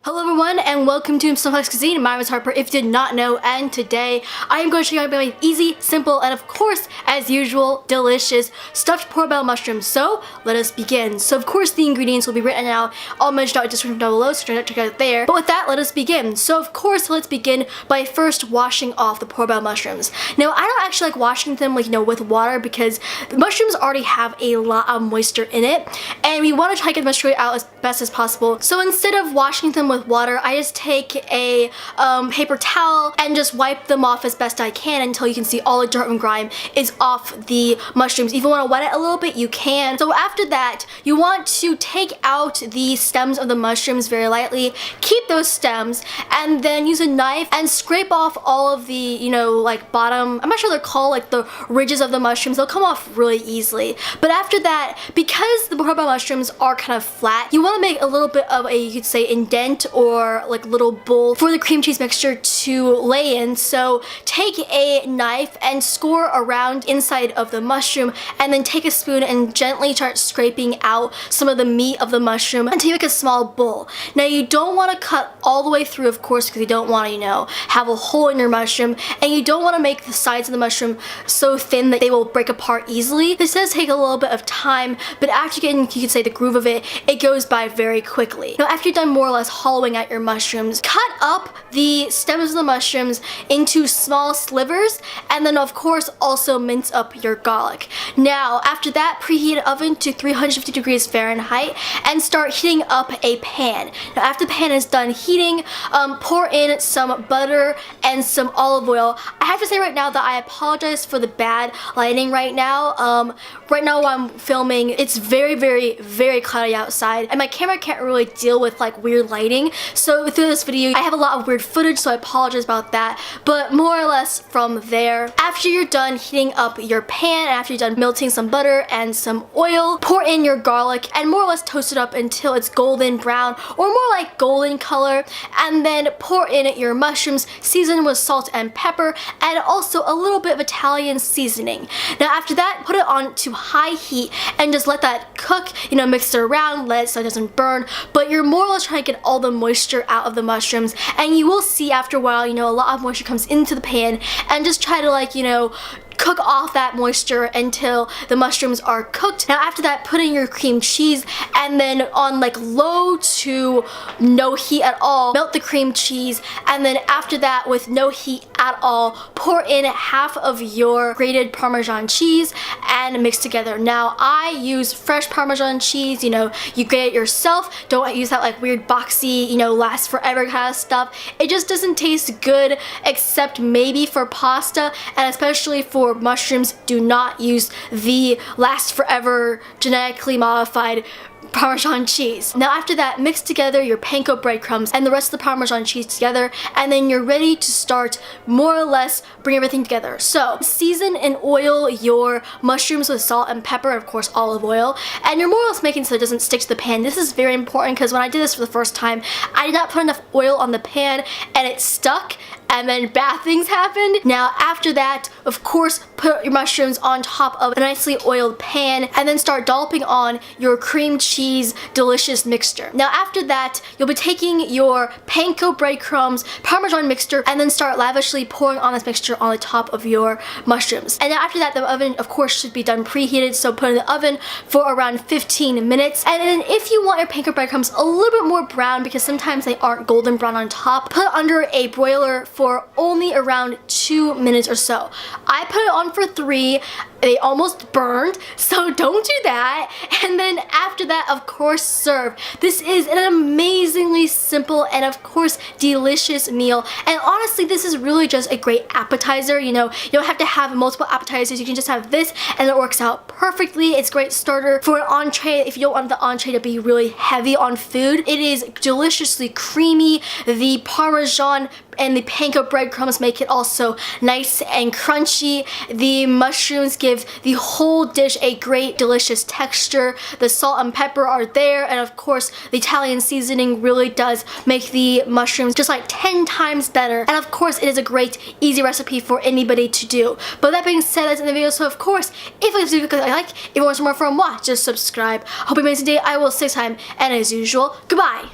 Hello everyone and welcome to Simplex Cuisine. My name is Harper if you did not know, and today I am going to show you how to make easy, simple, and of course, as usual, delicious stuffed portobello mushrooms. So let us begin. So of course the ingredients will be written out, all mentioned out in the description down below, so check it out there. But with that, let us begin. So of course, let's begin by first washing off the portobello mushrooms. Now I don't actually like washing them with water because the mushrooms already have a lot of moisture in it, and we want to try to get the moisture out as best as possible. So instead of washing them with water, I just take a paper towel and just wipe them off as best I can until you can see all the dirt and grime is off the mushrooms. If you want to wet it a little bit, you can. So after that, you want to take out the stems of the mushrooms very lightly, keep those stems, and then use a knife and scrape off all of the, bottom, I'm not sure they're called, the ridges of the mushrooms. They'll come off really easily. But after that, because the portobello mushrooms are kind of flat, you want to make a little bit of a, you could say, indent or little bowl for the cream cheese mixture to lay in. So take a knife and score around inside of the mushroom, and then take a spoon and gently start scraping out some of the meat of the mushroom until you make a small bowl. Now you don't want to cut all the way through, of course, because you don't want to, have a hole in your mushroom, and you don't want to make the sides of the mushroom so thin that they will break apart easily. This does take a little bit of time, but after getting, you could say, the groove of it, it goes by very quickly. Now after you're done more or less hollowing out your mushrooms, cut up the stems of the mushrooms into small slivers, and then of course also mince up your garlic. Now after that, preheat an oven to 350 degrees Fahrenheit and start heating up a pan. Now after the pan is done heating, pour in some butter and some olive oil. I have to say right now that I apologize for the bad lighting right now. Right now while I'm filming, it's very, very, very cloudy outside, and my camera can't really deal with weird lighting. So through this video, I have a lot of weird footage, so I apologize about that. But more or less from there, after you're done heating up your pan, after you're done melting some butter and some oil, pour in your garlic and more or less toast it up until it's golden brown or more like golden color, and then pour in your mushrooms, seasoned with salt and pepper, and also a little bit of Italian seasoning. Now after that, put it on to high heat and just let that cook, mix it around, let it so it doesn't burn, but you're more or less trying to get all the moisture out of the mushrooms, and you will see after a while, a lot of moisture comes into the pan, and just try to cook off that moisture until the mushrooms are cooked. Now after that, put in your cream cheese, and then on low to no heat at all, melt the cream cheese, and then after that, with no heat at all, pour in half of your grated Parmesan cheese and mix together. Now I use fresh Parmesan cheese, you grate it yourself. Don't use that weird boxy, lasts forever kind of stuff. It just doesn't taste good, except maybe for pasta, and especially for mushrooms. Do not use the last forever genetically modified Parmesan cheese. Now after that, mix together your panko breadcrumbs and the rest of the Parmesan cheese together, and then you're ready to start more or less bring everything together. So season and oil your mushrooms with salt and pepper, of course olive oil, and you're more or less making so it doesn't stick to the pan. This is very important because when I did this for the first time, I did not put enough oil on the pan and it stuck, and then bad things happened. Now after that, of course, put your mushrooms on top of a nicely oiled pan and then start dolloping on your cream cheese delicious mixture. Now after that, you'll be taking your panko breadcrumbs, Parmesan mixture, and then start lavishly pouring on this mixture on the top of your mushrooms. And after that, the oven of course should be done preheated, so put it in the oven for around 15 minutes. And then if you want your panko breadcrumbs a little bit more brown, because sometimes they aren't golden brown on top, put it under a broiler for only around 2 minutes or so. I put it on for 3. They almost burned, so don't do that. And then after that, of course, serve. This is an amazingly simple and of course delicious meal, and honestly this is really just a great appetizer. You don't have to have multiple appetizers, you can just have this and it works out perfectly. It's a great starter for an entree if you don't want the entree to be really heavy on food. It is deliciously creamy. The Parmesan and the panko breadcrumbs make it also nice and crunchy. The mushrooms give the whole dish a great delicious texture. The salt and pepper are there, and of course the Italian seasoning really does make the mushrooms just 10 times better. And of course it is a great easy recipe for anybody to do. But that being said, that's in the video. So of course, if you like this video, if you want some more from what, just subscribe. Hope you have an amazing day. I will say time, and as usual, goodbye.